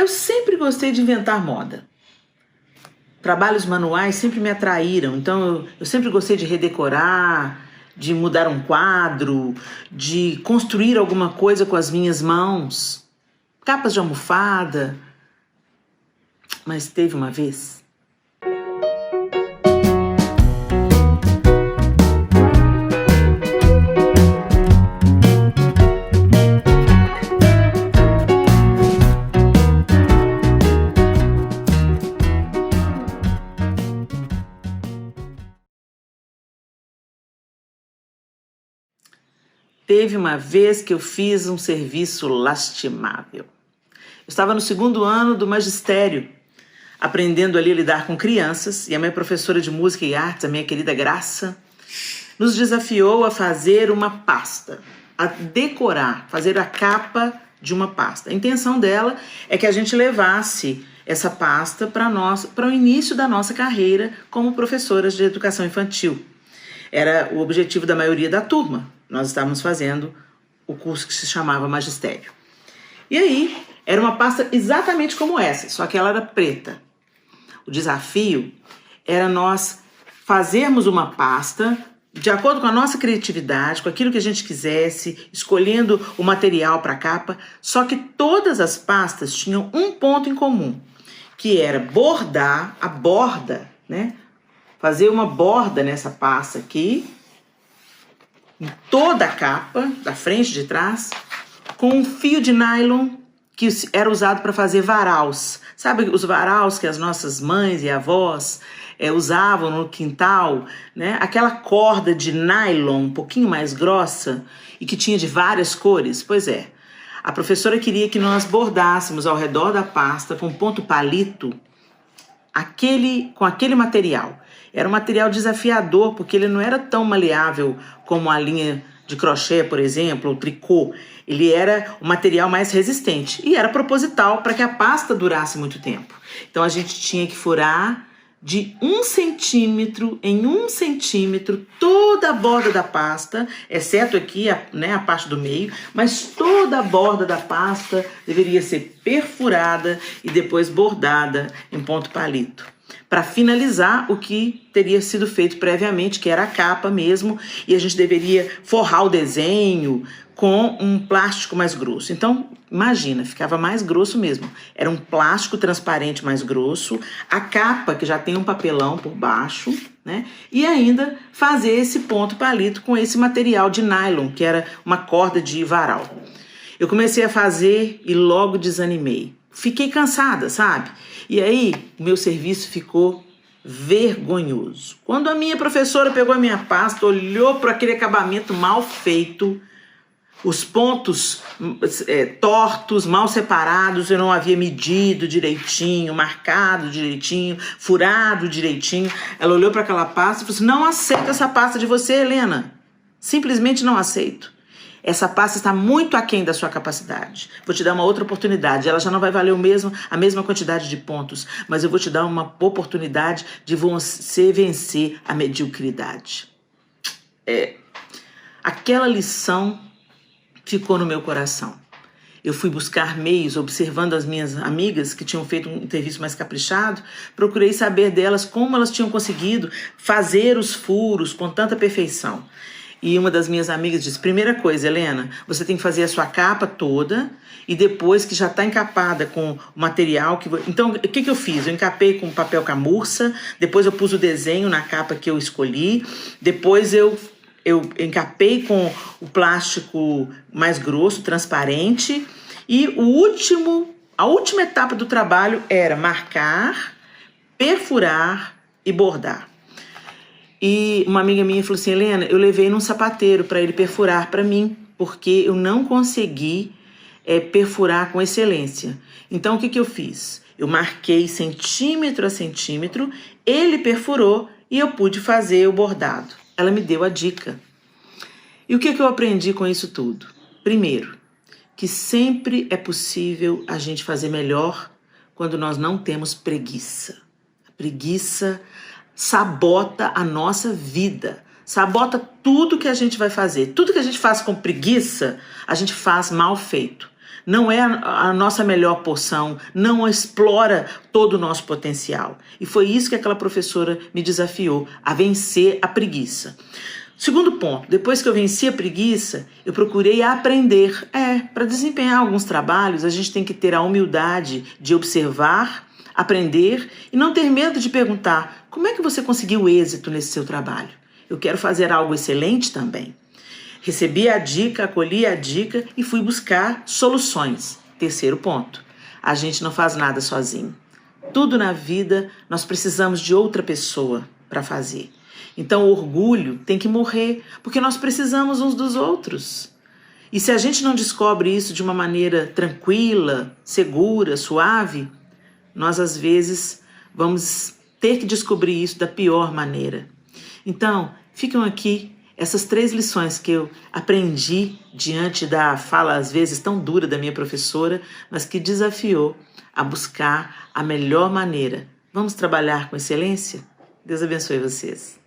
Eu sempre gostei de inventar moda. Trabalhos manuais sempre me atraíram, então eu sempre gostei de redecorar, de mudar um quadro, de construir alguma coisa com as minhas mãos, capas de almofada. Mas teve uma vez... Teve uma vez que eu fiz um serviço lastimável. Eu estava no 2º ano do magistério, aprendendo ali a lidar com crianças, e a minha professora de música e artes, a minha querida Graça, nos desafiou a fazer uma pasta, a decorar, fazer a capa de uma pasta. A intenção dela é que a gente levasse essa pasta para o início da nossa carreira como professoras de educação infantil. Era o objetivo da maioria da turma. Nós estávamos fazendo o curso que se chamava Magistério. E aí, era uma pasta exatamente como essa, só que ela era preta. O desafio era nós fazermos uma pasta de acordo com a nossa criatividade, com aquilo que a gente quisesse, escolhendo o material para a capa, só que todas as pastas tinham um ponto em comum, que era bordar a borda, né? Fazer uma borda nessa pasta aqui, em toda a capa, da frente e de trás, com um fio de nylon que era usado para fazer varaus. Sabe os varaus que as nossas mães e avós usavam no quintal, né? Aquela corda de nylon um pouquinho mais grossa e que tinha de várias cores? Pois é, a professora queria que nós bordássemos ao redor da pasta com ponto palito com aquele material. Era um material desafiador, porque ele não era tão maleável como a linha de crochê, por exemplo, ou tricô. Ele era um material mais resistente e era proposital para que a pasta durasse muito tempo. Então a gente tinha que furar de 1 centímetro em 1 centímetro toda a borda da pasta, exceto aqui a parte do meio, mas toda a borda da pasta deveria ser perfurada e depois bordada em ponto palito, para finalizar o que teria sido feito previamente, que era a capa mesmo, e a gente deveria forrar o desenho com um plástico mais grosso. Então, imagina, ficava mais grosso mesmo. Era um plástico transparente mais grosso, a capa que já tem um papelão por baixo, né? E ainda fazer esse ponto palito com esse material de nylon, que era uma corda de varal. Eu comecei a fazer e logo desanimei. Fiquei cansada, sabe? E aí, o meu serviço ficou vergonhoso. Quando a minha professora pegou a minha pasta, olhou para aquele acabamento mal feito, os pontos tortos, mal separados, eu não havia medido direitinho, marcado direitinho, furado direitinho. Ela olhou para aquela pasta e falou assim: não aceito essa pasta de você, Helena. Simplesmente não aceito. Essa pasta está muito aquém da sua capacidade. Vou te dar uma outra oportunidade. Ela já não vai valer a mesma quantidade de pontos, mas eu vou te dar uma oportunidade de você vencer a mediocridade. Aquela lição ficou no meu coração. Eu fui buscar meios, observando as minhas amigas que tinham feito um serviço mais caprichado, procurei saber delas como elas tinham conseguido fazer os furos com tanta perfeição. E uma das minhas amigas disse: primeira coisa, Helena, você tem que fazer a sua capa toda e depois que já está encapada com o material... Então, o que eu fiz? Eu encapei com papel camurça, depois eu pus o desenho na capa que eu escolhi, depois eu encapei com o plástico mais grosso, transparente, e a última etapa do trabalho era marcar, perfurar e bordar. E uma amiga minha falou assim: Helena, eu levei num sapateiro para ele perfurar para mim, porque eu não consegui perfurar com excelência. Então, o que eu fiz? Eu marquei centímetro a centímetro, ele perfurou e eu pude fazer o bordado. Ela me deu a dica. E o que eu aprendi com isso tudo? Primeiro, que sempre é possível a gente fazer melhor quando nós não temos preguiça. A preguiça sabota a nossa vida, sabota tudo que a gente vai fazer. Tudo que a gente faz com preguiça, a gente faz mal feito. não é a nossa melhor porção, não explora todo o nosso potencial. E foi isso que aquela professora me desafiou, a vencer a preguiça. Segundo ponto, depois que eu venci a preguiça, eu procurei aprender. Para desempenhar alguns trabalhos, a gente tem que ter a humildade de observar, aprender e não ter medo de perguntar: como é que você conseguiu êxito nesse seu trabalho? Eu quero fazer algo excelente também. Recebi a dica, acolhi a dica e fui buscar soluções. Terceiro ponto, a gente não faz nada sozinho. Tudo na vida nós precisamos de outra pessoa para fazer. Então o orgulho tem que morrer, porque nós precisamos uns dos outros. E se a gente não descobre isso de uma maneira tranquila, segura, suave, nós às vezes vamos ter que descobrir isso da pior maneira. Então, ficam aqui essas 3 lições que eu aprendi diante da fala às vezes tão dura da minha professora, mas que desafiou a buscar a melhor maneira. Vamos trabalhar com excelência? Deus abençoe vocês.